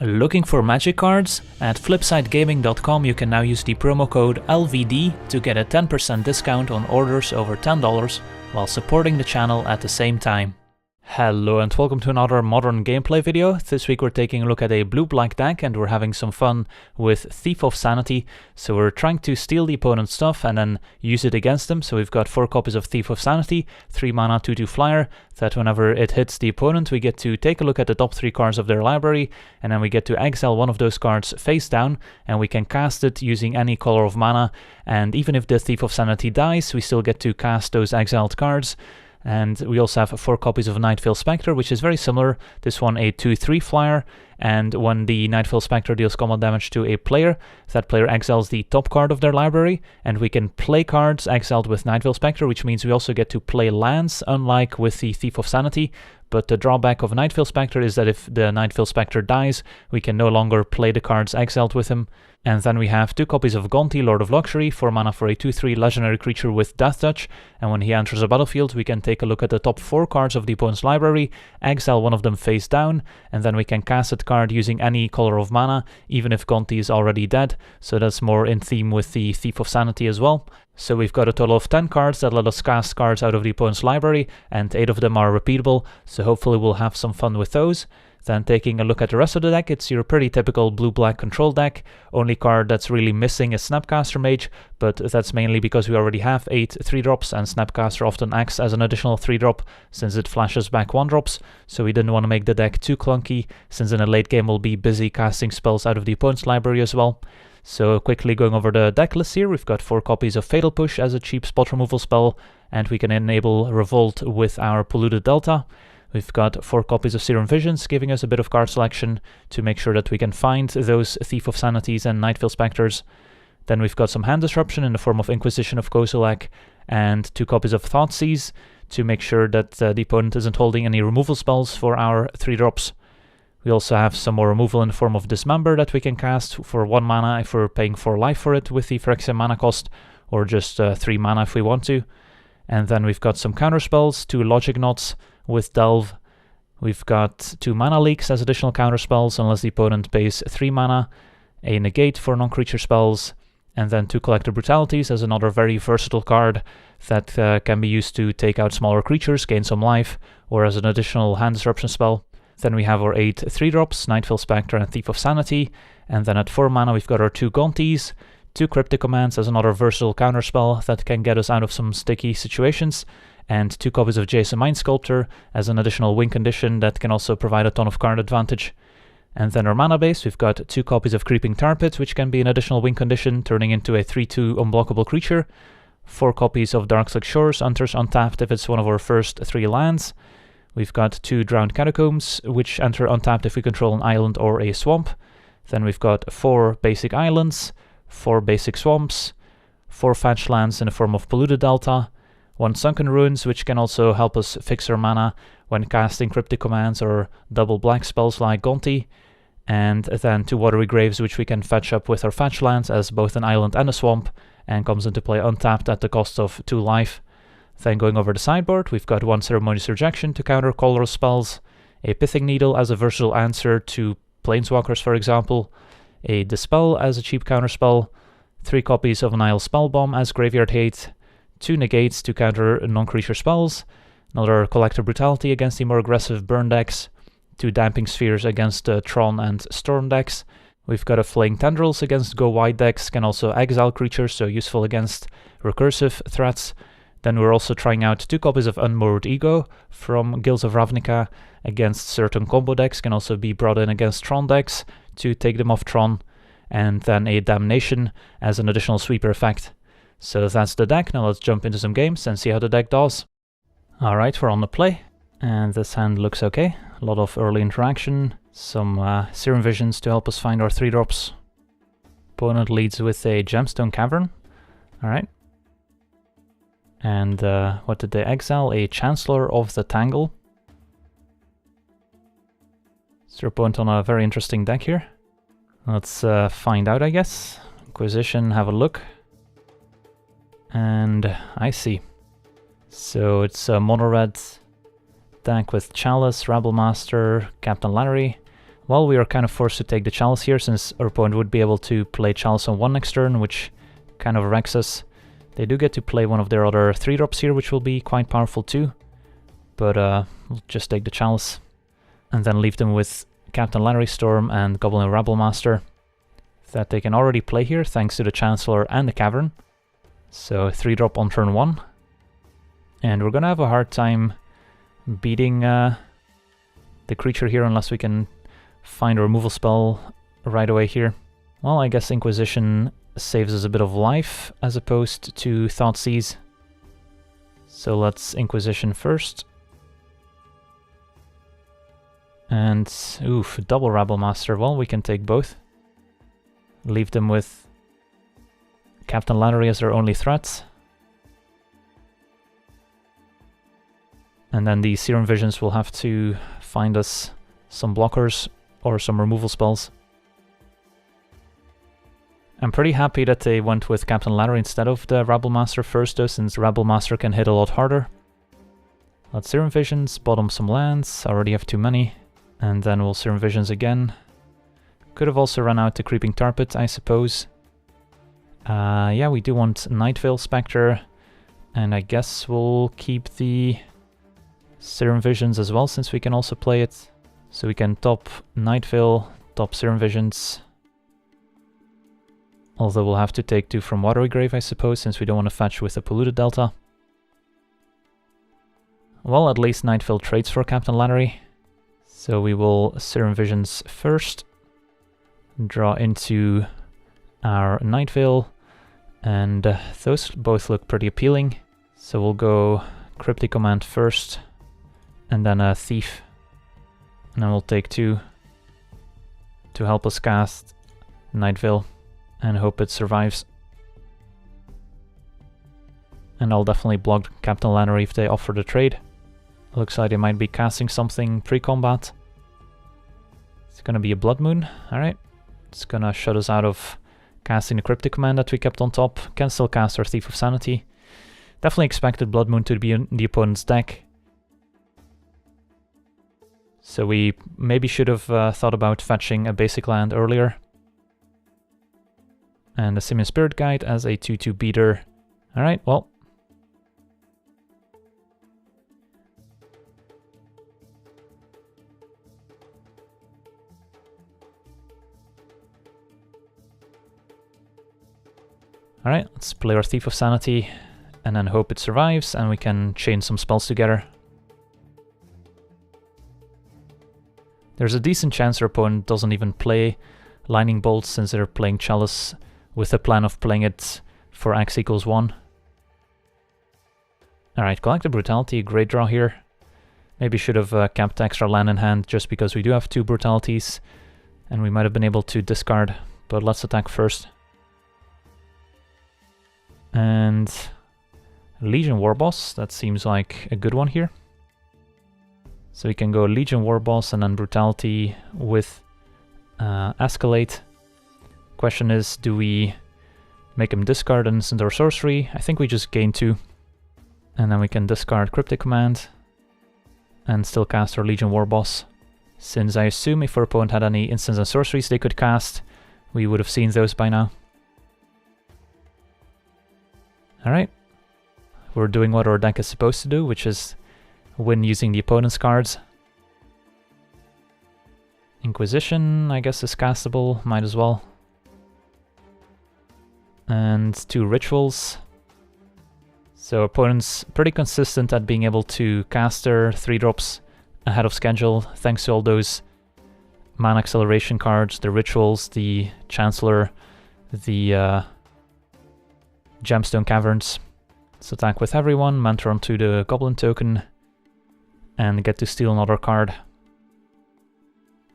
Looking for magic cards? At flipsidegaming.com you can now use the promo code LVD to get a 10% discount on orders over $10 while supporting the channel at the same time. Hello and welcome to another modern gameplay video. This week we're taking a look at a blue-black deck and we're having some fun with Thief of Sanity. So we're trying to steal the opponent's stuff and then use it against them. So we've got 4 copies of Thief of Sanity, 3 mana, 2/2 flyer, that whenever it hits the opponent we get to take a look at the top 3 cards of their library and then we get to exile one of those cards face down and we can cast it using any color of mana, and even if the Thief of Sanity dies we still get to cast those exiled cards. And we also have 4 copies of Nightveil Spectre, which is very similar. This one a 2/3 flyer, and when the Nightveil Spectre deals combat damage to a player, that player exiles the top card of their library, and we can play cards exiled with Nightveil Spectre, which means we also get to play lands, unlike with the Thief of Sanity. But the drawback of Nightveil Spectre is that if the Nightveil Spectre dies, we can no longer play the cards exiled with him. And then we have 2 copies of Gonti, Lord of Luxury, 4 mana for a 2/3 legendary creature with Death Touch, and when he enters the battlefield we can take a look at the top 4 cards of the opponent's library, exile one of them face down, and then we can cast that card using any color of mana, even if Gonti is already dead, so that's more in theme with the Thief of Sanity as well. So we've got a total of 10 cards that let us cast cards out of the opponent's library, and 8 of them are repeatable, so hopefully we'll have some fun with those. Then taking a look at the rest of the deck, it's your pretty typical blue-black control deck. Only card that's really missing is Snapcaster Mage, but that's mainly because we already have 8 3-drops, and Snapcaster often acts as an additional 3-drop since it flashes back 1-drops, so we didn't want to make the deck too clunky, since in a late game we'll be busy casting spells out of the opponent's library as well. So quickly going over the deck list here, we've got 4 copies of Fatal Push as a cheap spot removal spell, and we can enable Revolt with our Polluted Delta. We've got 4 copies of Serum Visions, giving us a bit of card selection to make sure that we can find those Thief of Sanities and Nightveil Spectres. Then we've got some hand disruption in the form of Inquisition of Coast LLC and 2 copies of Thoughtseize to make sure that the opponent isn't holding any removal spells for our 3-drops. We also have some more removal in the form of Dismember that we can cast for 1 mana if we're paying 4 life for it with the Phyrexian mana cost, or just 3 mana if we want to. And then we've got some counter spells, 2 Logic Knots with Delve. We've got 2 Mana Leaks as additional counter spells unless the opponent pays 3 mana, a Negate for non-creature spells, and then 2 Collective Brutalities as another very versatile card that can be used to take out smaller creatures, gain some life, or as an additional hand disruption spell. Then we have our 8 3-drops, Nightveil Spectre and Thief of Sanity, and then at 4 mana we've got our 2 Gontis, 2 Cryptic Commands as another versatile counter spell that can get us out of some sticky situations, and 2 copies of Jason Mind Sculptor as an additional win condition that can also provide a ton of card advantage. And then our mana base, we've got 2 copies of Creeping Tar Pit, which can be an additional win condition, turning into a 3/2 unblockable creature. 4 copies of Darkslick Shores, enters untapped if it's one of our first 3 lands. We've got 2 Drowned Catacombs, which enter untapped if we control an island or a swamp. Then we've got 4 basic islands, 4 basic swamps, 4 fetch lands in the form of Polluted Delta, 1 Sunken Ruins, which can also help us fix our mana when casting Cryptic Commands or double black spells like Gonti, and then 2 Watery Graves, which we can fetch up with our fetch lands as both an island and a swamp, and comes into play untapped at the cost of 2 life. Then going over the sideboard, we've got 1 Ceremonious Rejection to counter colorless spells, a Pithing Needle as a versatile answer to Planeswalkers for example, a Dispel as a cheap counterspell, 3 copies of Nihil Spellbomb as Graveyard Hate, 2 Negates to counter non-creature spells, another Collective Brutality against the more aggressive burn decks, 2 Damping Spheres against Tron and Storm decks. We've got a Flaying Tendrils against Go Wide decks, can also exile creatures, so useful against recursive threats. Then we're also trying out 2 copies of Unmoored Ego from Guilds of Ravnica against certain combo decks, can also be brought in against Tron decks to take them off Tron, and then a Damnation as an additional sweeper effect. So that's the deck. Now let's jump into some games and see how the deck does. Alright, we're on the play, and this hand looks okay. A lot of early interaction, some Serum Visions to help us find our 3-drops. Opponent leads with a Gemstone Cavern. Alright. And what did they exile? A Chancellor of the Tangle. Is your opponent on a very interesting deck here? Let's find out, I guess. Inquisition, have a look. And I see. So it's a mono-red deck with Chalice, Rebel Master, Captain Larry. Well, we are kind of forced to take the Chalice here, since our opponent would be able to play Chalice on 1 next turn, which kind of wrecks us. They do get to play one of their other 3-drops here, which will be quite powerful too. But we'll just take the Chalice. And then leave them with Captain Lannery Storm and Goblin Rabble Master that they can already play here, thanks to the Chancellor and the Cavern. So 3-drop on turn 1. And we're gonna have a hard time beating the creature here unless we can find a removal spell right away here. Well, I guess Inquisition saves us a bit of life as opposed to Thoughtseize. So let's Inquisition first. And, oof, double Rabble Master. Well, we can take both. Leave them with Captain Lannery as their only threat. And then the Serum Visions will have to find us some blockers or some removal spells. I'm pretty happy that they went with Captain Lannery instead of the Rabble Master first though, since Rabble Master can hit a lot harder. Let's Serum Visions, bottom some lands, already have too many. And then we'll Serum Visions again. Could have also run out the Creeping Tar Pit, I suppose. Yeah, we do want Night Veil Spectre. And I guess we'll keep the Serum Visions as well, since we can also play it. So we can top Night Veil, top Serum Visions. Although we'll have to take 2 from Watery Grave, I suppose, since we don't want to fetch with a Polluted Delta. Well, at least Night Veil trades for Captain Lannery. So we will Serum Visions first, draw into our Night Veil, and those both look pretty appealing. So we'll go Cryptic Command first, and then a Thief. And then we'll take 2 to help us cast Night Veil, and hope it survives. And I'll definitely block Captain Lannery if they offer the trade. Looks like they might be casting something pre-combat. It's gonna be a Blood Moon, alright. It's gonna shut us out of casting the Cryptic Command that we kept on top. Can still cast our Thief of Sanity. Definitely expected Blood Moon to be in the opponent's deck. So we maybe should have thought about fetching a basic land earlier. And the Simian Spirit Guide as a 2/2 beater. Alright, well. Alright, let's play our Thief of Sanity and then hope it survives and we can chain some spells together. There's a decent chance our opponent doesn't even play Lightning Bolt since they're playing Chalice with the plan of playing it for X equals 1. Alright, Collective Brutality, great draw here. Maybe should have kept extra land in hand just because we do have 2 Brutalities and we might have been able to discard, but let's attack first. And Legion Warboss, that seems like a good one here. So we can go Legion Warboss and then Brutality with Escalate. Question is, do we make him discard an instant or sorcery? I think we just gain 2. And then we can discard Cryptic Command and still cast our Legion Warboss. Since I assume if our opponent had any instants and sorceries they could cast, we would have seen those by now. Alright, we're doing what our deck is supposed to do, which is win using the opponent's cards. Inquisition, I guess, is castable, might as well. And 2 Rituals. So opponent's pretty consistent at being able to cast their 3-drops ahead of schedule, thanks to all those mana acceleration cards, the Rituals, the Chancellor, the Gemstone Caverns. Let's attack with everyone, mentor onto the Goblin token, and get to steal another card.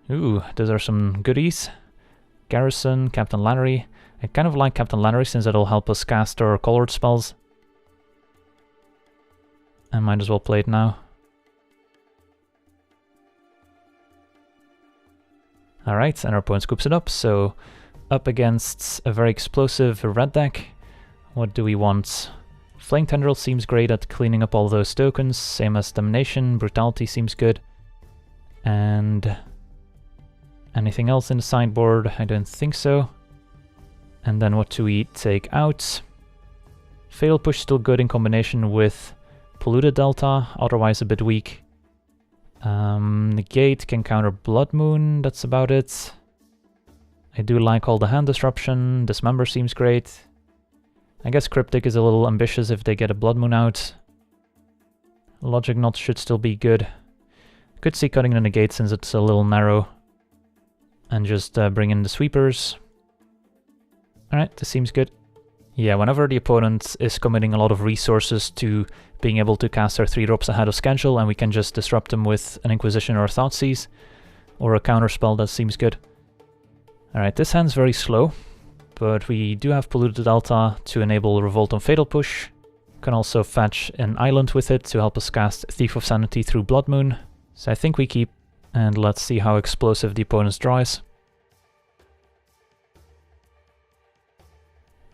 Ooh, those are some goodies. Garrison, Captain Lannery. I kind of like Captain Lannery since it'll help us cast our colored spells. I might as well play it now. Alright, and our opponent scoops it up, so up against a very explosive red deck. What do we want? Flame Tendril seems great at cleaning up all those tokens, same as Domination, Brutality seems good. And Anything else in the sideboard? I don't think so. And then what do we take out? Fatal Push still good in combination with Polluted Delta, otherwise a bit weak. Negate can counter Blood Moon, that's about it. I do like all the hand disruption, Dismember seems great. I guess Cryptic is a little ambitious if they get a Blood Moon out. Logic Knot should still be good. Could see cutting the Negate since it's a little narrow. And just bring in the Sweepers. Alright, this seems good. Yeah, whenever the opponent is committing a lot of resources to being able to cast their 3-drops ahead of schedule, and we can just disrupt them with an Inquisition or a Thoughtseize, or a counterspell, that seems good. Alright, this hand's very slow, but we do have Polluted Delta to enable Revolt on Fatal Push. Can also fetch an island with it to help us cast Thief of Sanity through Blood Moon. So I think we keep, and let's see how explosive the opponent's draw is.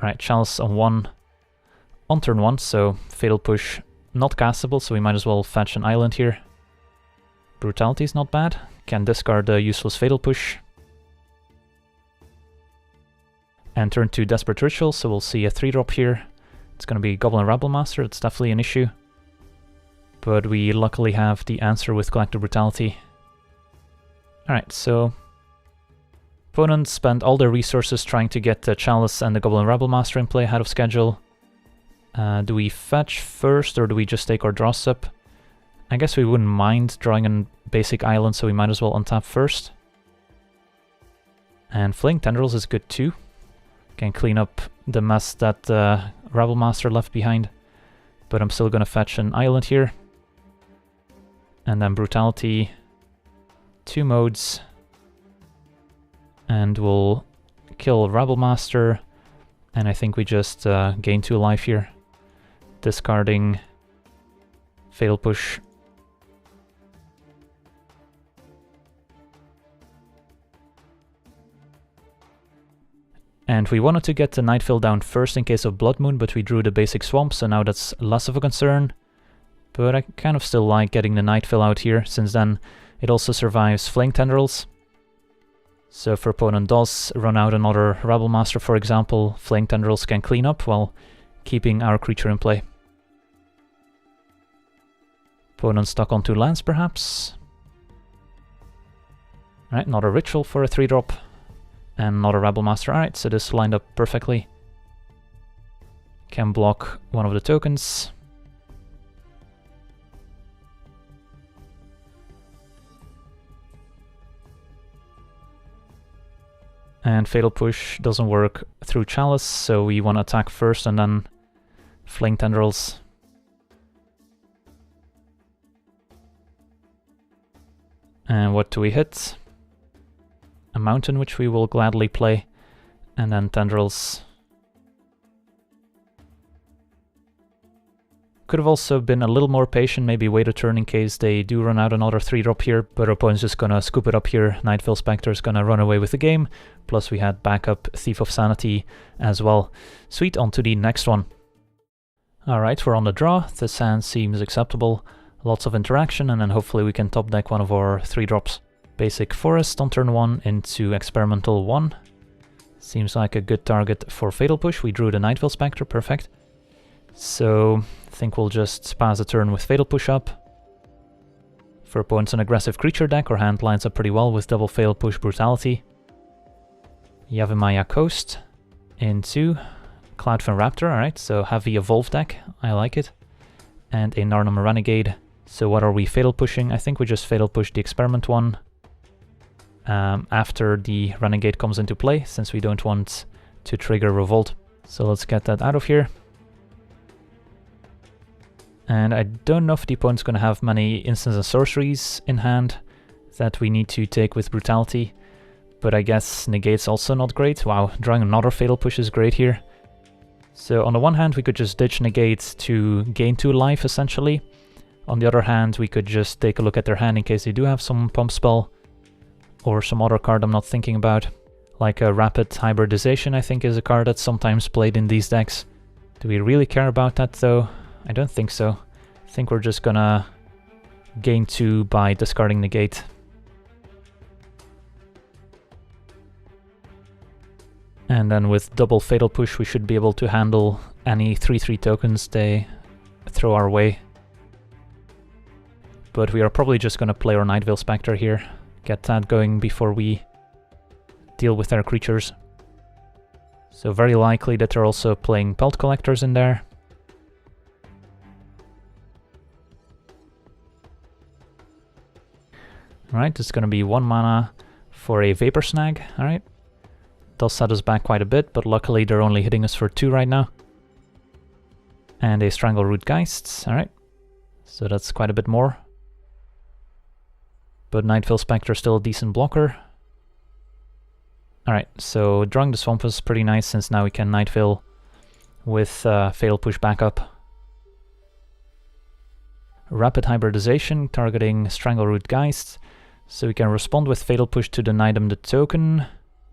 Alright, Chalice on turn 1, so Fatal Push not castable, so we might as well fetch an island here. Brutality is not bad, can discard a useless Fatal Push. And turn 2 Desperate Ritual, so we'll see a 3-drop here. It's going to be Goblin Rebel Master, it's definitely an issue. But we luckily have the answer with Collective Brutality. Alright, so opponents spent all their resources trying to get the Chalice and the Goblin Rebel Master in play ahead of schedule. Do we fetch first, or do we just take our draw step? I guess we wouldn't mind drawing a basic island, so we might as well untap first. And Flaying Tendrils is good too. Can clean up the mess that Rebel Master left behind. But I'm still gonna fetch an island here. And then Brutality, 2 modes. And we'll kill Rebel Master. And I think we just gain 2 life here. Discarding Fatal Push. And we wanted to get the Nightveil down first in case of Blood Moon, but we drew the basic swamp, so now that's less of a concern. But I kind of still like getting the Nightveil out here, since then it also survives Flaying Tendrils. So if our opponent does run out another Rebel Master, for example, Flaying Tendrils can clean up while keeping our creature in play. Opponent stuck on 2 lands, perhaps. Alright, another Ritual for a 3-drop. And not a Rebel Master. Alright, so this lined up perfectly. Can block one of the tokens. And Fatal Push doesn't work through Chalice, so we want to attack first and then Flaying Tendrils. And what do we hit? A mountain, which we will gladly play, and then Tendrils. Could have also been a little more patient, maybe wait a turn in case they do run out another 3-drop here, but our opponent's just gonna scoop it up here. Nightveil Spectre's gonna run away with the game, plus we had backup Thief of Sanity as well. Sweet, on to the next one. Alright, we're on the draw. This hand seems acceptable. Lots of interaction, and then hopefully we can top deck one of our 3-drops. Basic Forest on turn 1 into Experimental 1. Seems like a good target for Fatal Push. We drew the Nightveil Spectre, perfect. So I think we'll just pass the turn with Fatal Push up. For opponents an aggressive creature deck, our hand lines up pretty well with double Fatal Push Brutality. Yavimaya Coast into Cloudfin Raptor, alright, so heavy Evolve deck, I like it. And a Narnam Renegade. So what are we Fatal Pushing? I think we just Fatal Push the Experiment one. After the Renegade comes into play, since we don't want to trigger Revolt. So let's get that out of here. And I don't know if the opponent's going to have many instants and sorceries in hand that we need to take with Brutality. But I guess Negate's also not great. Wow, drawing another Fatal Push is great here. So on the one hand we could just ditch Negate to gain 2 life essentially. On the other hand we could just take a look at their hand in case they do have some Pump Spell. Or some other card I'm not thinking about. Like a Rapid Hybridization, I think, is a card that's sometimes played in these decks. Do we really care about that though? I don't think so. I think we're just gonna gain 2 by discarding Negate. And then with double Fatal Push we should be able to handle any 3/3 tokens they throw our way. But we are probably just gonna play our Nightveil Spectre here, get that going before we deal with their creatures. So very likely that they're also playing Pelt Collectors in there. Alright, it's gonna be 1 mana for a Vapor Snag, alright. Does set us back quite a bit, but luckily they're only hitting us for 2 right now. And a Strangleroot Geist, alright. So that's quite a bit more. But Nightveil Spectre still a decent blocker. Alright, so drawing the Swamp was pretty nice since now we can Nightveil with Fatal Push backup. Rapid Hybridization, targeting Strangleroot Geist. So we can respond with Fatal Push to deny them the token,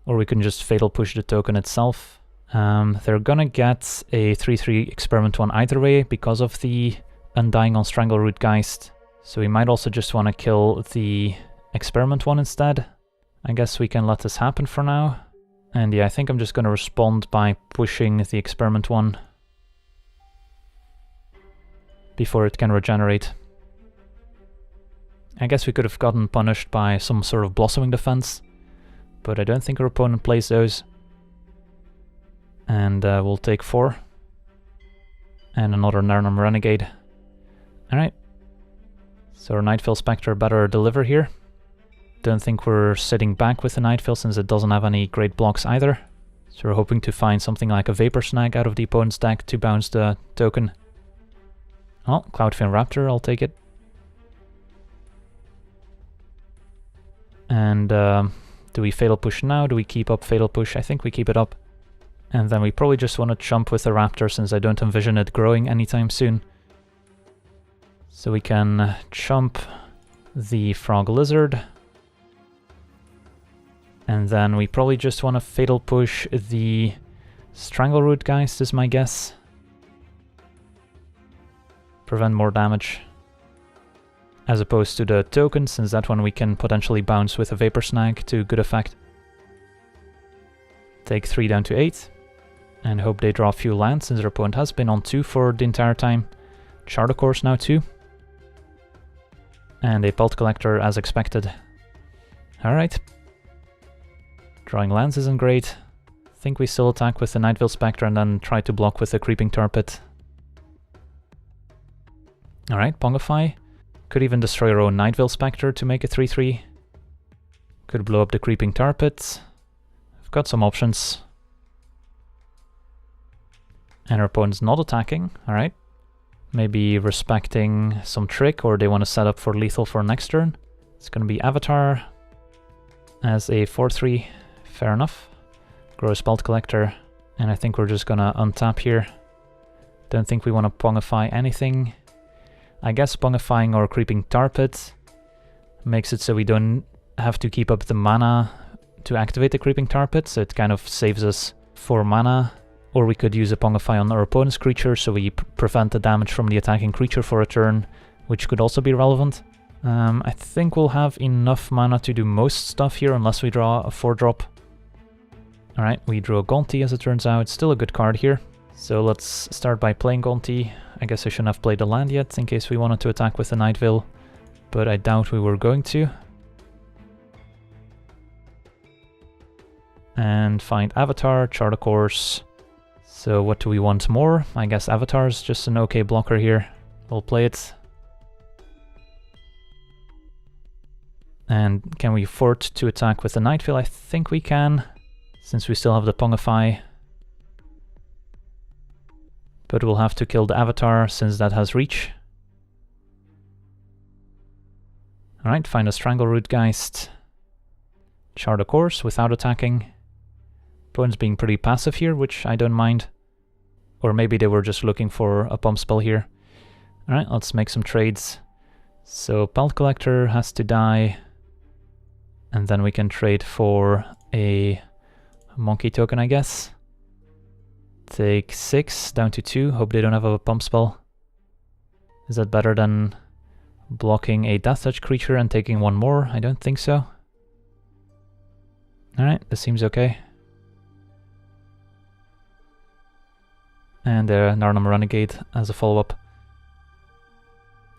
or we can just Fatal Push the token itself. They're gonna get a 3/3 Experiment 1 either way because of the Undying on Strangleroot Geist. So we might also just want to kill the Experiment 1 instead. I guess we can let this happen for now. And yeah, I think I'm just gonna respond by pushing the Experiment 1 before it can regenerate. I guess we could have gotten punished by some sort of Blossoming Defense, but I don't think our opponent plays those. And we'll take 4. And another Nernum Renegade. Alright. So our Nightveil Spectre better deliver here. Don't think we're sitting back with the Nightveil since it doesn't have any great blocks either. So we're hoping to find something like a Vapor Snag out of the opponent's deck to bounce the token. Oh, Cloudfin Raptor, I'll take it. And do we Fatal Push now? Do we keep up Fatal Push? I think we keep it up. And then we probably just want to chump with the Raptor since I don't envision it growing anytime soon. So we can chump the Frog Lizard. And then we probably just want to Fatal Push the Strangleroot Geist is my guess. Prevent more damage. As opposed to the token, since that one we can potentially bounce with a Vapor Snag to good effect. Take 3 down to 8. And hope they draw a few lands since their opponent has been on 2 for the entire time. Chart of course now 2. And a Pelt Collector as expected. Alright. Drawing lands isn't great. I think we still attack with the Nightveil Spectre and then try to block with the Creeping Tar Pit. Alright, Pongify. Could even destroy our own Nightveil Spectre to make a 3/3. Could blow up the Creeping Tar Pit. I've got some options. And our opponent's not attacking, alright. Maybe respecting some trick, or they want to set up for lethal for next turn. It's going to be Avatar as a 4/3, fair enough. Grow Pelt Collector, and I think we're just going to untap here. Don't think we want to Pongify anything. I guess Pongifying or Creeping Tar Pit makes it so we don't have to keep up the mana to activate the Creeping Tar Pit, so it kind of saves us 4 mana. Or we could use a Pongify on our opponent's creature, so we prevent the damage from the attacking creature for a turn, which could also be relevant. I think we'll have enough mana to do most stuff here, unless we draw a 4-drop. Alright, we drew a Gonti as it turns out, still a good card here. So let's start by playing Gonti. I guess I shouldn't have played the land yet, in case we wanted to attack with the Nightveil, but I doubt we were going to. And find Avatar, chart a course. So what do we want more? I guess Avatar's just an okay blocker here. We'll play it. And can we afford to attack with the Nightveil? I think we can, since we still have the Pongify. But we'll have to kill the Avatar, since that has reach. Alright, find a Strangleroot Geist. Chart a course without attacking. Opponent's being pretty passive here, which I don't mind. Or maybe they were just looking for a pump spell here. Alright, let's make some trades. So Pelt Collector has to die. And then we can trade for a Monkey token, I guess. Take 6 down to 2. Hope they don't have a pump spell. Is that better than blocking a Death Touch creature and taking 1 more? I don't think so. Alright, this seems okay. And Narnum Renegade as a follow-up.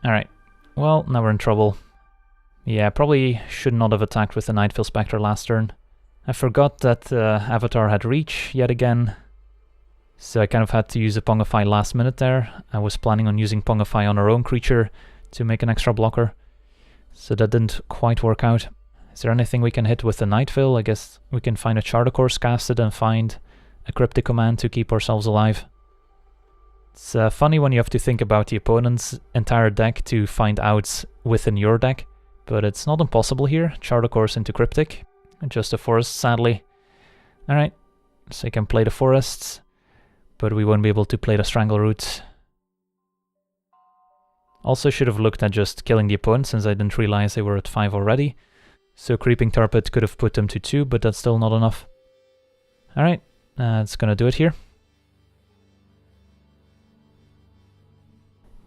Alright, well, now we're in trouble. Yeah, probably should not have attacked with the Nightveil Spectre last turn. I forgot that Avatar had reach yet again, so I kind of had to use a Pongify last minute there. I was planning on using Pongify on our own creature to make an extra blocker, so that didn't quite work out. Is there anything we can hit with the Nightveil? I guess we can find a Charter Course, cast it, and find a Cryptic Command to keep ourselves alive. It's funny when you have to think about the opponent's entire deck to find outs within your deck, but it's not impossible here. Charter Course into Cryptic, and just a forest, sadly. Alright, so you can play the forests, but we won't be able to play the Strangleroot. Also should have looked at just killing the opponent, since I didn't realize they were at 5 already. So Creeping Tarpit could have put them to 2, but that's still not enough. Alright, it's gonna do it here.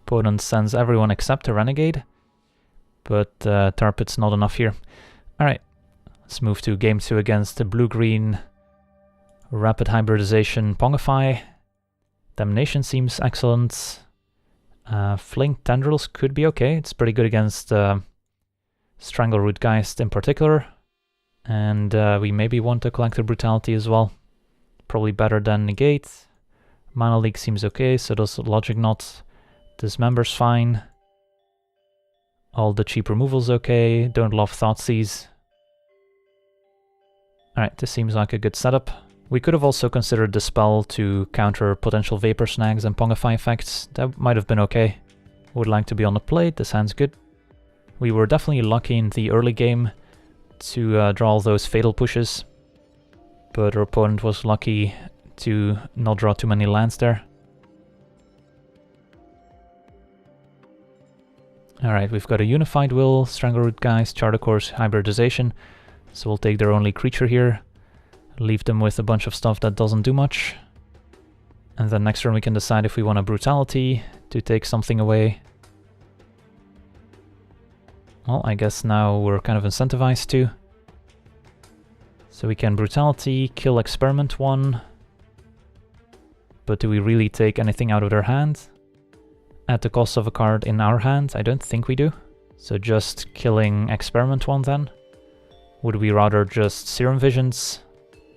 Opponent sends everyone except a Renegade, but Tarpit's not enough here. Alright, let's move to game 2 against the blue-green Rapid Hybridization Pongify. Damnation seems excellent. Fling Tendrils could be okay, it's pretty good against Strangleroot Geist in particular. And we maybe want to Collector Brutality as well. Probably better than Negate. Mana Leak seems okay, so does Logic Knot. Dismember's fine. All the cheap removals okay. Don't love Thoughtseize. Alright, this seems like a good setup. We could have also considered the spell to counter potential Vapor Snags and Pongify effects. That might have been okay. Would like to be on the plate, this hand's good. We were definitely lucky in the early game to draw all those fatal pushes, but our opponent was lucky to not draw too many lands there. Alright, we've got a Unified Will, Strangleroot Geist, Charter Course, Hybridization, so we'll take their only creature here, leave them with a bunch of stuff that doesn't do much, and then next turn we can decide if we want a Brutality to take something away. Well, I guess now we're kind of incentivized to. So we can Brutality, kill Experiment 1, but do we really take anything out of their hand? At the cost of a card in our hand? I don't think we do. So just killing Experiment 1 then? Would we rather just Serum Visions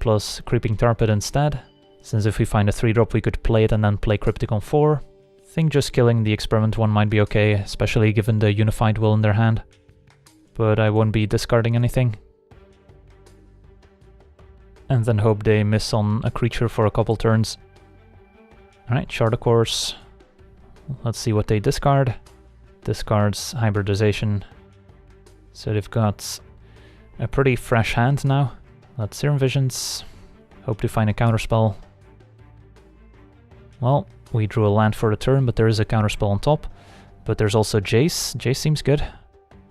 plus Creeping Tarpit instead? Since if we find a 3-drop we could play it and then play Cryptic on 4. I think just killing the Experiment 1 might be okay, especially given the Unified Will in their hand. But I won't be discarding anything. And then hope they miss on a creature for a couple turns. Alright, Charter Course. Let's see what they discard. Discards Hybridization. So they've got a pretty fresh hand now. Let's Serum Visions. Hope to find a counterspell. Well, we drew a land for the turn, but there is a counterspell on top. But there's also Jace. Jace seems good.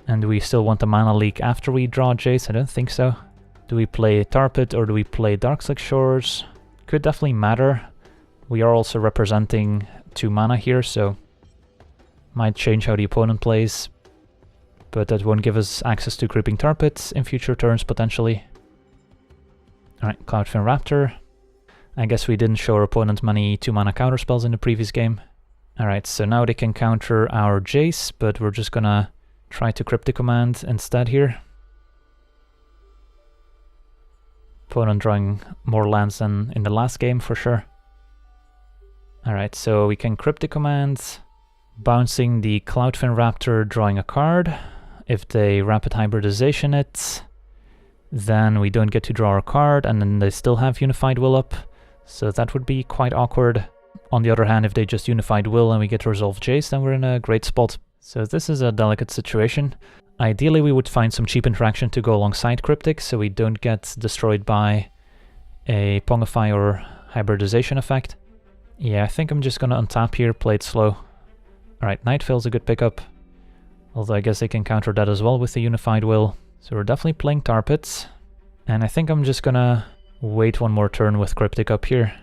And do we still want the Mana Leak after we draw Jace? I don't think so. Do we play Tarpit or do we play Darkslick Shores? Could definitely matter. We are also representing 2 mana here, so might change how the opponent plays. But that won't give us access to Creeping Tarpit in future turns, potentially. Alright, Cloudfin Raptor. I guess we didn't show our opponent many 2-mana counterspells in the previous game. Alright, so now they can counter our Jace, but we're just gonna try to Cryptic Command instead here. Opponent drawing more lands than in the last game, for sure. Alright, so we can Cryptic Command, bouncing the Cloudfin Raptor, drawing a card. If they Rapid Hybridization it, then we don't get to draw a card, and then they still have Unified Will up, so that would be quite awkward. On the other hand, if they just Unified Will and we get to resolve Jace, then we're in a great spot. So this is a delicate situation. Ideally we would find some cheap interaction to go alongside Cryptic, so we don't get destroyed by a Pongify or Hybridization effect. Yeah, I think I'm just gonna untap here, play it slow. Alright, Nightveil's a good pickup. Although I guess they can counter that as well with the Unified Will. So we're definitely playing Tarpits. And I think I'm just gonna wait one more turn with Cryptic up here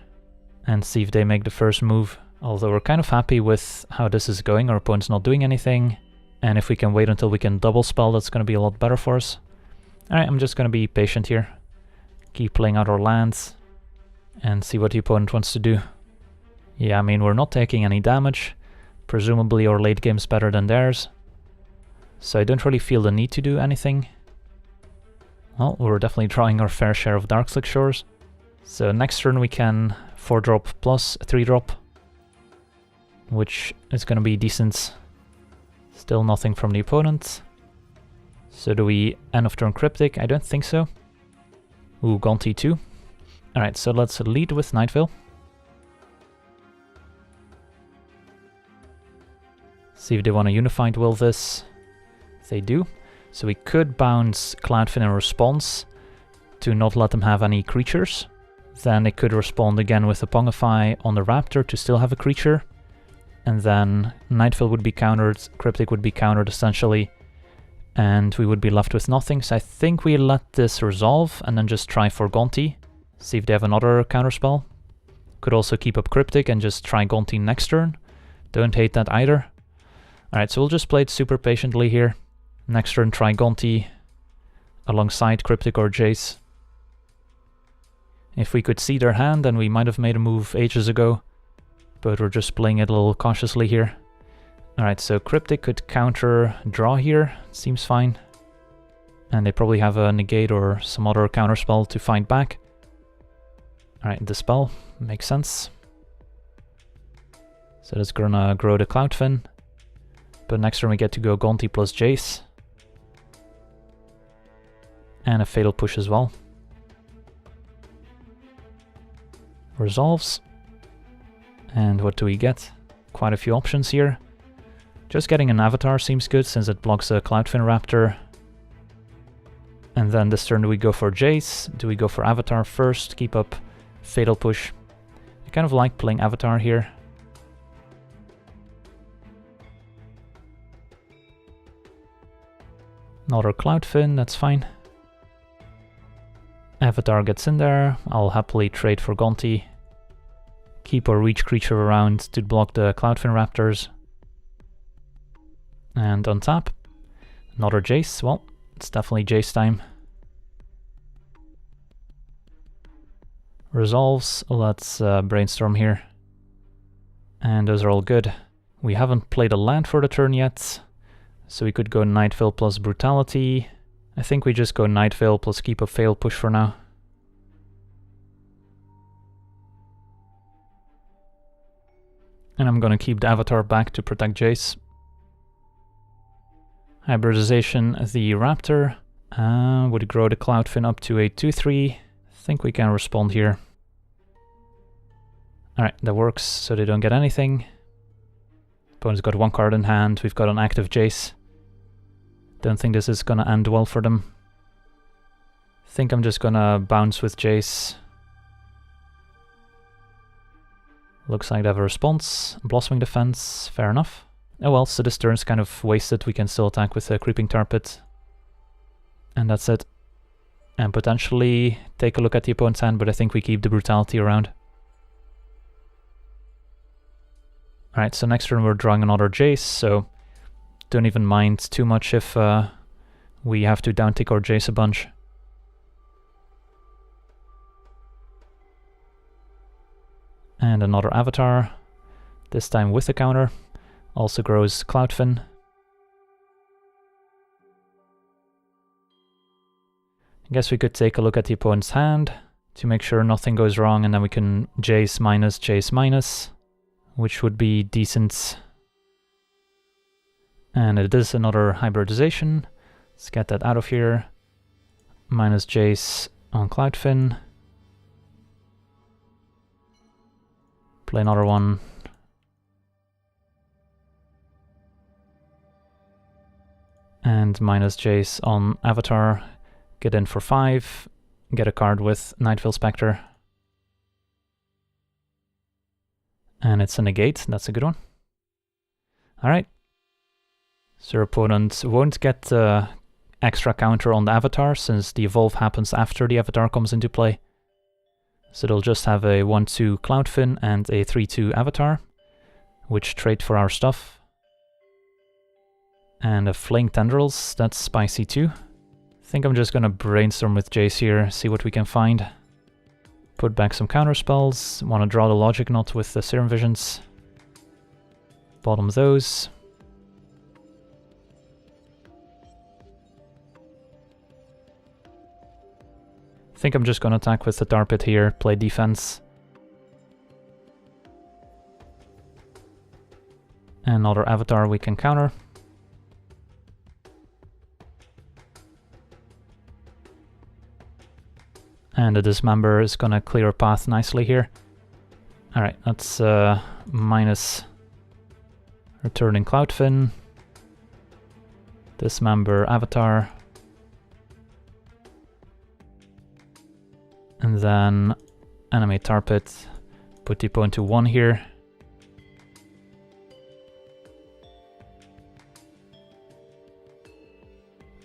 and see if they make the first move. Although we're kind of happy with how this is going, our opponent's not doing anything. And if we can wait until we can double spell, that's gonna be a lot better for us. Alright, I'm just gonna be patient here. Keep playing out our lands and see what the opponent wants to do. Yeah, I mean, we're not taking any damage. Presumably our late game's better than theirs. So I don't really feel the need to do anything. Well, we're definitely drawing our fair share of Darkslick Shores. So next turn we can 4-drop plus 3-drop, which is going to be decent. Still nothing from the opponent. So do we end of turn Cryptic? I don't think so. Ooh, Gonti too. Alright, so let's lead with Night Veil. See if they want to Unified Will this. They do. So we could bounce Cloudfin in response to not let them have any creatures. Then they could respond again with a Pongify on the Raptor to still have a creature. And then Nightveil would be countered, Cryptic would be countered essentially, and we would be left with nothing. So I think we let this resolve and then just try for Gonti. See if they have another counterspell. Could also keep up Cryptic and just try Gonti next turn. Don't hate that either. Alright, so we'll just play it super patiently here. Next turn try Gonti alongside Cryptic or Jace. If we could see their hand, then we might have made a move ages ago. But we're just playing it a little cautiously here. Alright, so Cryptic could counter draw here. Seems fine. And they probably have a negate or some other counterspell to fight back. Alright, Dispel. Makes sense. So that's gonna grow the Cloudfin. But next turn we get to go Gonti plus Jace. And a Fatal Push as well. Resolves. And what do we get? Quite a few options here. Just getting an Avatar seems good since it blocks a Cloudfin Raptor. And then this turn do we go for Jace? Do we go for Avatar first? Keep up Fatal Push. I kind of like playing Avatar here. Another Cloudfin, that's fine. Avatar gets in there. I'll happily trade for Gonti. Keep or reach creature around to block the Cloudfin Raptors. And untap. Another Jace. Well, it's definitely Jace time. Resolves. Let's brainstorm here. And those are all good. We haven't played a land for the turn yet. So we could go Nightveil plus Brutality. I think we just go Nightveil plus keep a Fail Push for now. And I'm gonna keep the Avatar back to protect Jace. Hybridization the Raptor. Would grow the Cloudfin up to a 2-3. I think we can respond here. Alright, that works, so they don't get anything. Opponent's got one card in hand, we've got an active Jace. Don't think this is gonna end well for them. Think I'm just gonna bounce with Jace. Looks like they have a response. Blossoming Defense, fair enough. Oh well, so this turn's kind of wasted. We can still attack with a Creeping Tar Pit. And that's it. And potentially take a look at the opponent's hand, but I think we keep the Brutality around. Alright, so next turn we're drawing another Jace, so don't even mind too much if we have to downtick our Jace a bunch. And another Avatar, this time with a counter. Also grows Cloudfin. I guess we could take a look at the opponent's hand to make sure nothing goes wrong, and then we can Jace minus, which would be decent. And it is another hybridization. Let's get that out of here. Minus Jace on Cloudfin. Play another one. And minus Jace on Avatar. Get in for 5. Get a card with Nightveil Spectre. And it's a negate, that's a good one. Alright. So your opponent won't get extra counter on the Avatar, since the evolve happens after the Avatar comes into play. So they'll just have a 1-2 Cloudfin and a 3-2 Avatar, which trade for our stuff. And a Flaying Tendrils, that's spicy too. I think I'm just gonna brainstorm with Jace here, see what we can find. Put back some counter spells. Want to draw the Logic Knot with the Serum Visions. Bottom those. I think I'm just going to attack with the Tar Pit here, play defense. Another Avatar we can counter. And the Dismember is going to clear a path nicely here. Alright, that's minus returning Cloudfin. Dismember Avatar. And then animate Tar Pit, put the opponent to 1 here.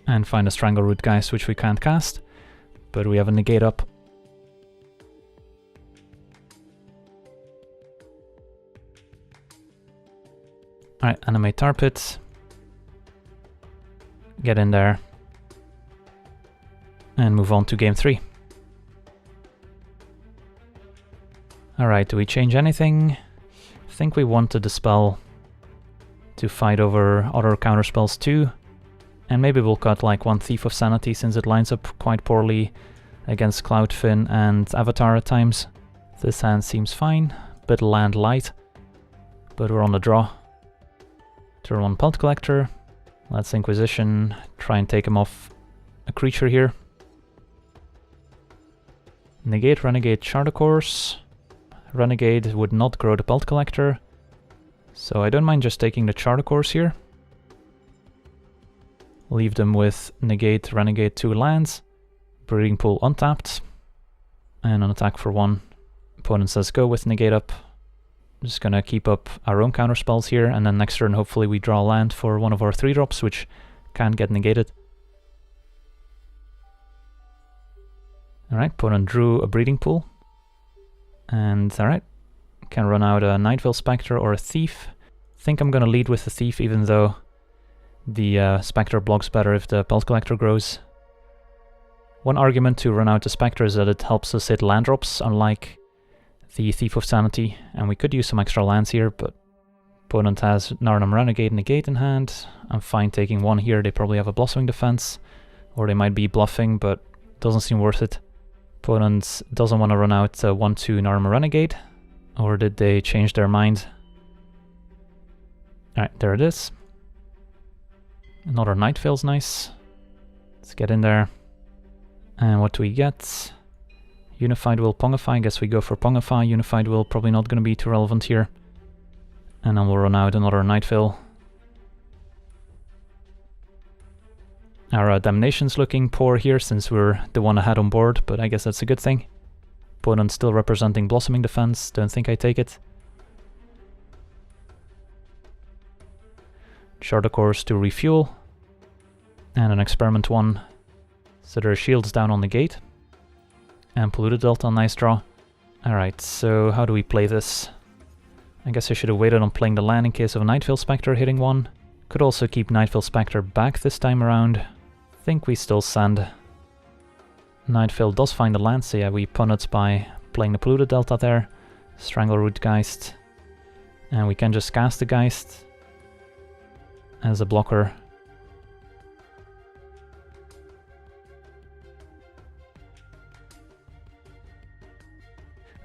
And find a Strangleroot Geist, which we can't cast, but we have a negate up. Alright, animate Tar Pit. Get in there. And move on to game 3. Alright, do we change anything? I think we want to dispel to fight over other counterspells too. And maybe we'll cut like one Thief of Sanity since it lines up quite poorly against Cloudfin and Avatar at times. This hand seems fine, bit land light, but we're on the draw. Turn 1 Pelt Collector. Let's Inquisition, try and take him off a creature here. Negate Renegade Shard of Course. Renegade would not grow the Pelt Collector, so I don't mind just taking the Shard of Course here. Leave them with Negate, Renegade, 2 lands, Breeding Pool untapped, and an attack for 1. Opponent says go with Negate up. Just gonna keep up our own counter spells here, and then next turn hopefully we draw land for one of our 3-drops, which can't get negated. Alright, opponent drew a Breeding Pool. And alright, can run out a Nightvale Spectre or a Thief. I think I'm gonna lead with the Thief, even though the Spectre blocks better if the Pelt Collector grows. One argument to run out the Spectre is that it helps us hit land drops, unlike the Thief of Sanity, and we could use some extra lands here, but opponent has Narnam Renegade Negate in hand. I'm fine taking 1 here, they probably have a Blossoming Defense, or they might be bluffing, but doesn't seem worth it. Opponent doesn't want to run out 1/2 Narnam Renegade, or did they change their mind? Alright, there it is. Another Nightvale's nice. Let's get in there. And what do we get? Unified Will, Pongify. I guess we go for Pongify. Unified Will probably not going to be too relevant here. And then we'll run out another Nightvale. Our Damnation's looking poor here since we're the one ahead on board, but I guess that's a good thing. Opponent still representing Blossoming Defense. Don't think I take it. Shard of Course to refuel. And an Experiment 1. So there are shields down on the gate. And Polluted Delta, nice draw. Alright, so how do we play this? I guess I should have waited on playing the land in case of a Nightvale Spectre hitting 1. Could also keep Nightvale Spectre back this time around. Think we still send. Nightvale does find the land, so yeah, we pun it by playing the Polluted Delta there. Strangleroot Geist. And we can just cast the Geist as a blocker.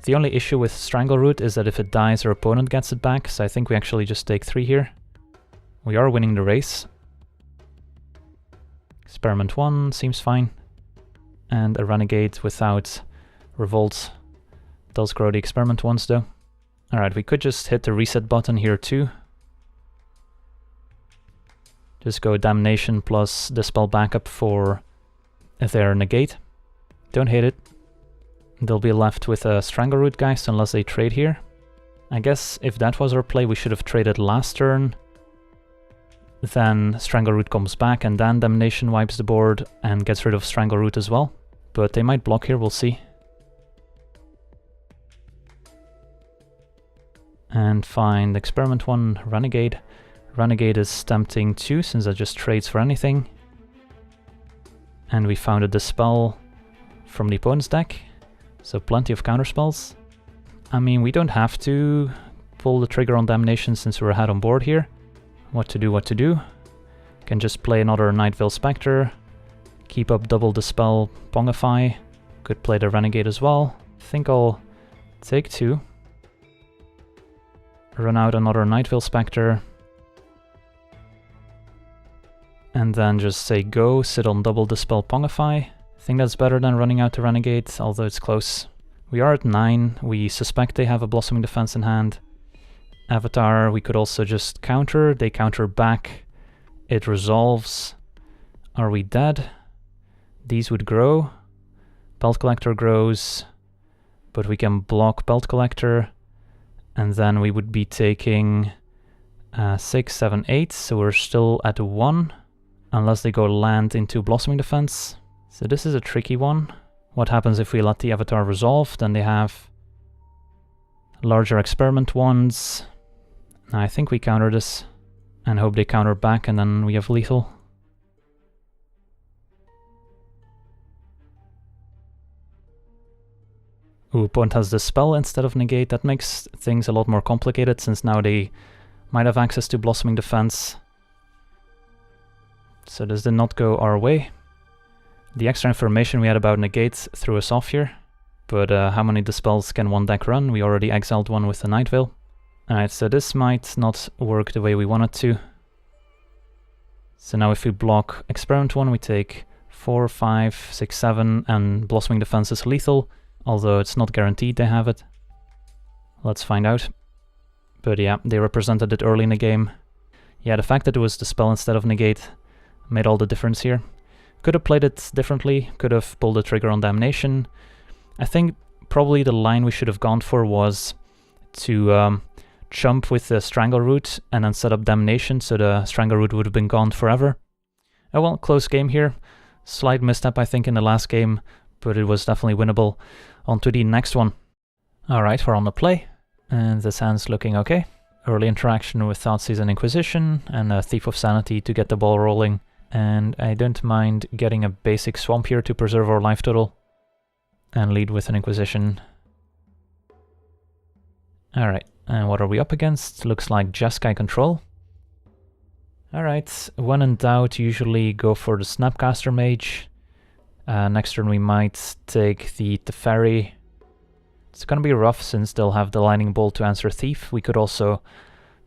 The only issue with Strangleroot is that if it dies, our opponent gets it back, so I think we actually just take 3 here. We are winning the race. Experiment 1 seems fine. And a Renegade without Revolt does grow the Experiment 1s though. Alright, we could just hit the reset button here too. Just go Damnation plus Dispel Backup for their Negate. Don't hit it. They'll be left with a Strangleroot Geist unless they trade here. I guess if that was our play, we should have traded last turn. Then Strangleroot comes back and then Damnation wipes the board and gets rid of Strangleroot as well. But they might block here, we'll see. And find Experiment 1, Renegade. Renegade is tempting too, since that just trades for anything. And we found a Dispel from the opponent's deck. So plenty of counterspells. I mean, we don't have to pull the trigger on Damnation since we're ahead on board here. What to do, what to do. Can just play another Nightveil Spectre. Keep up double Dispel, Pongify. Could play the Renegade as well. I think I'll take 2. Run out another Nightveil Spectre. And then just say go, sit on double Dispel, Pongify. I think that's better than running out the Renegade, although it's close. We are at 9. We suspect they have a Blossoming Defense in hand. Avatar, we could also just counter. They counter back. It resolves. Are we dead? These would grow. Belt Collector grows. But we can block Belt Collector. And then we would be taking 6, 7, 8. So we're still at 1. Unless they go land into Blossoming Defense. So this is a tricky one. What happens if we let the Avatar resolve? Then they have larger Experiment ones. I think we counter this and hope they counter back, and then we have lethal. Ooh, opponent has the spell instead of negate. That makes things a lot more complicated since now they might have access to Blossoming Defense. So this did not go our way. The extra information we had about negates threw us off here. But how many dispels can one deck run? We already exiled one with the Nightveil. Alright, so this might not work the way we want it to. So now if we block Experiment 1, we take 4, 5, 6, 7, and Blossoming Defense is lethal, although it's not guaranteed they have it. Let's find out. But yeah, they represented it early in the game. Yeah, the fact that it was Dispel instead of Negate made all the difference here. Could have played it differently, could have pulled the trigger on Damnation. I think probably the line we should have gone for was to jump with the Strangle Root and then set up Damnation, so the Strangle Root would have been gone forever. Oh well, close game here. Slight misstep I think in the last game, but it was definitely winnable. On to the next one. Alright, we're on the play, and this hand's looking okay. Early interaction with Thoughtseize and Inquisition, and a Thief of Sanity to get the ball rolling. And I don't mind getting a basic Swamp here to preserve our life total. And lead with an Inquisition. Alright, and what are we up against? Looks like Jeskai control. Alright, when in doubt, usually go for the Snapcaster Mage. Next turn we might take the Teferi. It's gonna be rough since they'll have the Lightning Bolt to answer Thief. We could also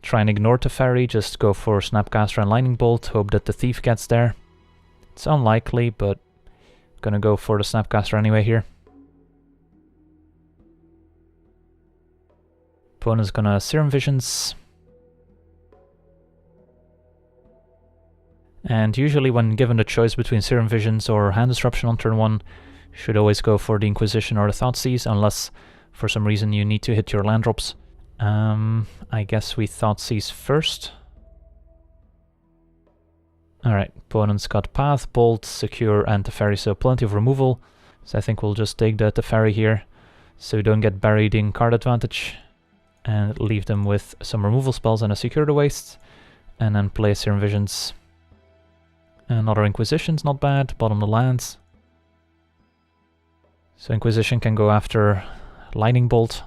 try and ignore Teferi, just go for Snapcaster and Lightning Bolt, hope that the Thief gets there. It's unlikely, but gonna go for the Snapcaster anyway here. Opponent's gonna Serum Visions. And usually when given the choice between Serum Visions or Hand Disruption on turn 1, should always go for the Inquisition or the Thoughtseize, unless for some reason you need to hit your land drops. I guess we Thoughtseize first. Alright, opponent's got Path, Bolt, Secure, and Teferi, so plenty of removal. So I think we'll just take the Teferi here, so we don't get buried in card advantage. And leave them with some removal spells and a Secure to waste. And then play Serum Visions. Another Inquisition's not bad, bottom the lands. So Inquisition can go after Lightning Bolt.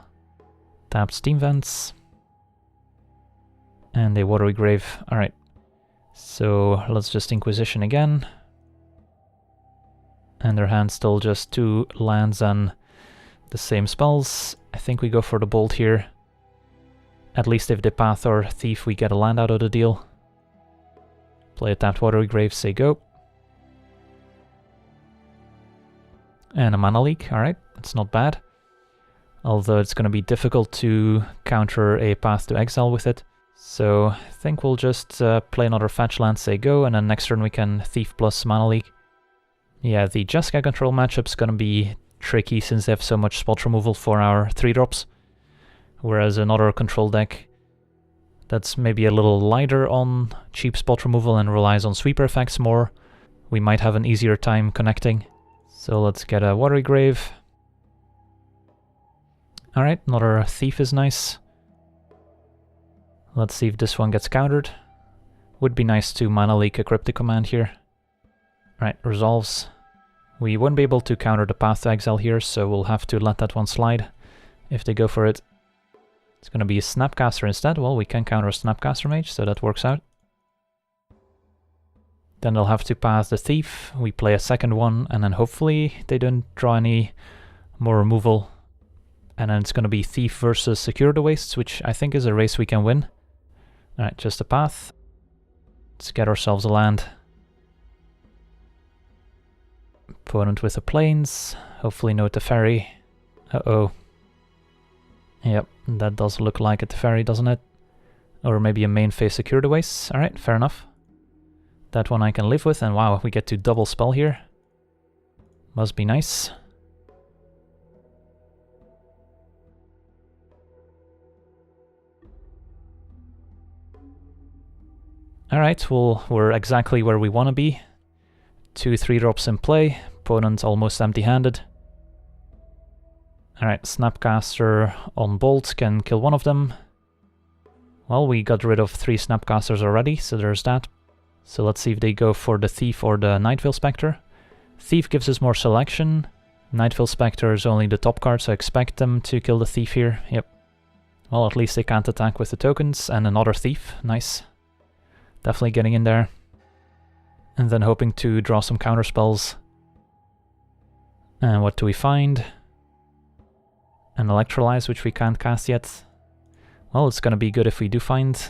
Tapped Steam Vents. And a Watery Grave. Alright. So let's just Inquisition again. And their hand's still just 2 lands and the same spells. I think we go for the Bolt here. At least if they Path or Thief, we get a land out of the deal. Play a tapped Watery Grave, say go. And a Mana Leak, alright, that's not bad. Although it's going to be difficult to counter a Path to Exile with it. So I think we'll just play another fetch land, say go, and then next turn we can Thief plus Mana Leak. Yeah, the Jeskai control matchup's going to be tricky since they have so much spot removal for our 3-drops. Whereas another control deck that's maybe a little lighter on cheap spot removal and relies on sweeper effects more, we might have an easier time connecting. So let's get a Watery Grave. Alright, another Thief is nice. Let's see if this one gets countered. Would be nice to Mana Leak a Cryptic Command here. Alright, resolves. We won't be able to counter the Path to Exile here, so we'll have to let that one slide if they go for it. It's going to be a Snapcaster instead. Well, we can counter a Snapcaster Mage, so that works out. Then they'll have to pass the Thief. We play a second one, and then hopefully they don't draw any more removal. And then it's going to be Thief versus Secure the Wastes, which I think is a race we can win. Alright, just a path. Let's get ourselves a land. Opponent with the plains. Hopefully no Teferi. Uh-oh. Yep, that does look like a Teferi, doesn't it? Or maybe a main phase Secure the Wastes. Alright, fair enough. That one I can live with, and wow, we get to double spell here. Must be nice. Alright, well, we're exactly where we want to be. 2 3-drops in play, opponent almost empty-handed. Alright, Snapcaster on Bolt can kill one of them. Well, we got rid of 3 Snapcasters already, so there's that. So let's see if they go for the Thief or the Nightveil Spectre. Thief gives us more selection. Nightveil Spectre is only the top card, so I expect them to kill the Thief here. Yep. Well, at least they can't attack with the tokens. And another Thief. Nice. Definitely getting in there. And then hoping to draw some counter spells. And what do we find? An Electrolyze, which we can't cast yet. Well, it's gonna be good if we do find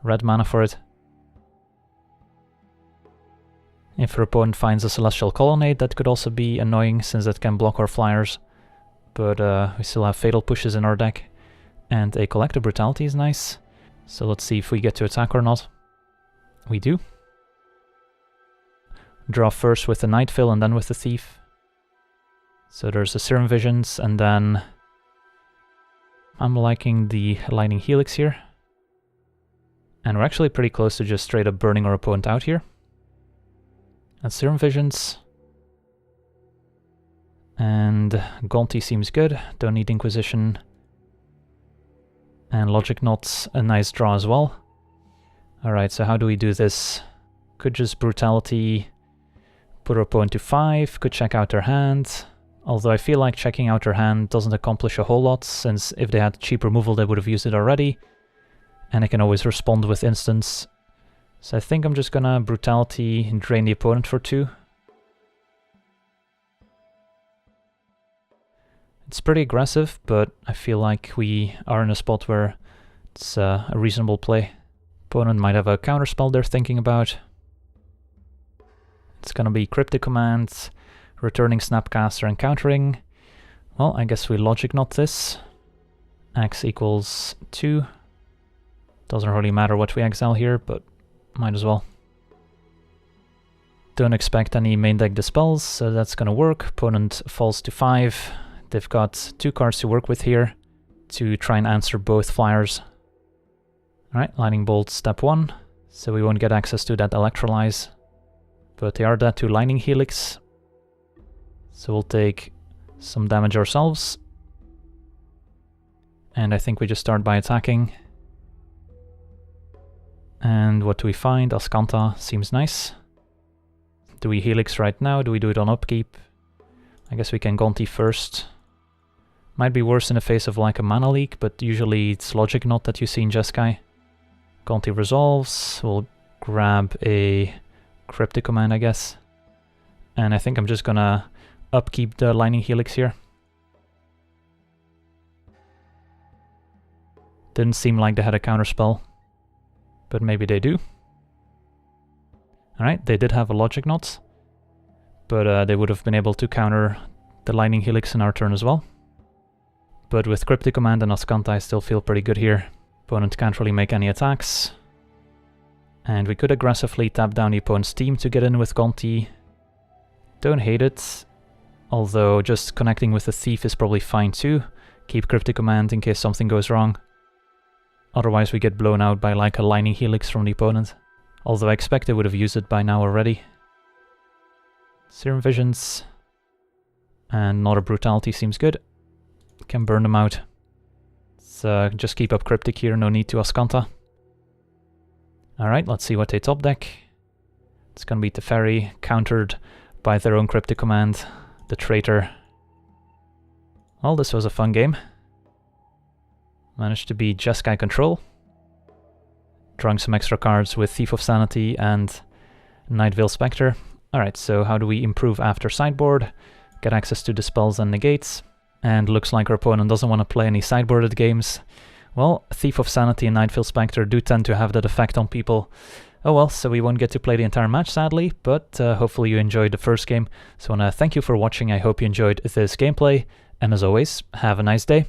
red mana for it. If our opponent finds a Celestial Colonnade, that could also be annoying, since that can block our flyers. But we still have Fatal Pushes in our deck. And a Collective Brutality is nice. So let's see if we get to attack or not. We do. Draw first with the Nightveil and then with the Thief. So there's the Serum Visions, and then I'm liking the Lightning Helix here. And we're actually pretty close to just straight up burning our opponent out here. And Serum Visions. And Gonti seems good, don't need Inquisition. And Logic Knot's a nice draw as well. Alright, so how do we do this? Could just Brutality, put our opponent to 5, could check out their hand. Although I feel like checking out their hand doesn't accomplish a whole lot, since if they had cheap removal they would have used it already. And I can always respond with instants. So I think I'm just gonna Brutality and drain the opponent for 2. It's pretty aggressive, but I feel like we are in a spot where it's a reasonable play. Opponent might have a counterspell they're thinking about. It's gonna be Cryptic Command, returning Snapcaster and countering. Well, I guess we Logic Knot this. X equals 2. Doesn't really matter what we exile here, but might as well. Don't expect any main deck dispels, so that's gonna work. Opponent falls to 5. They've got 2 cards to work with here to try and answer both flyers. Alright, Lightning Bolt step 1, so we won't get access to that Electrolyze. But they are dead to Lightning Helix, so we'll take some damage ourselves. And I think we just start by attacking. And what do we find? Ascanta seems nice. Do we Helix right now? Do we do it on upkeep? I guess we can Gonti first. Might be worse in the face of like a mana leak, but usually it's Logic Knot that you see in Jeskai. Gonti resolves. We'll grab a Cryptic Command, I guess. And I think I'm just gonna upkeep the Lightning Helix here. Didn't seem like they had a counterspell, but maybe they do. Alright, they did have a Logic Knot, but they would have been able to counter the Lightning Helix in our turn as well. But with Cryptic Command and Ascanta I still feel pretty good here. Opponent can't really make any attacks. And we could aggressively tap down the opponent's team to get in with Gonti. Don't hate it, although just connecting with the Thief is probably fine too. Keep Cryptic Command in case something goes wrong. Otherwise we get blown out by like a Lightning Helix from the opponent. Although I expect they would have used it by now already. Serum Visions. And another Brutality seems good. Can burn them out. So just keep up Cryptic here, no need to Ascanta. Alright, let's see what they top deck. It's gonna be Teferi, countered by their own cryptic command, the traitor. Well, this was a fun game. Managed to beat Jeskai Control. Drawing some extra cards with Thief of Sanity and Nightveil Spectre. Alright, so how do we improve after sideboard? Get access to dispels and negates. And looks like our opponent doesn't want to play any sideboarded games. Well, Thief of Sanity and Nightveil Spectre do tend to have that effect on people. Oh well, so we won't get to play the entire match sadly, but hopefully you enjoyed the first game. So I want to thank you for watching, I hope you enjoyed this gameplay, and as always, have a nice day.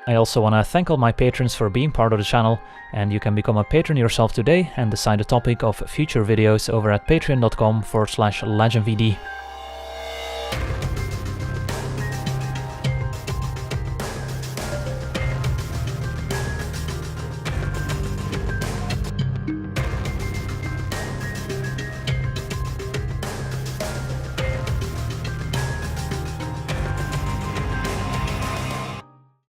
I also want to thank all my patrons for being part of the channel, and you can become a patron yourself today and decide the topic of future videos over at patreon.com/LegenVD.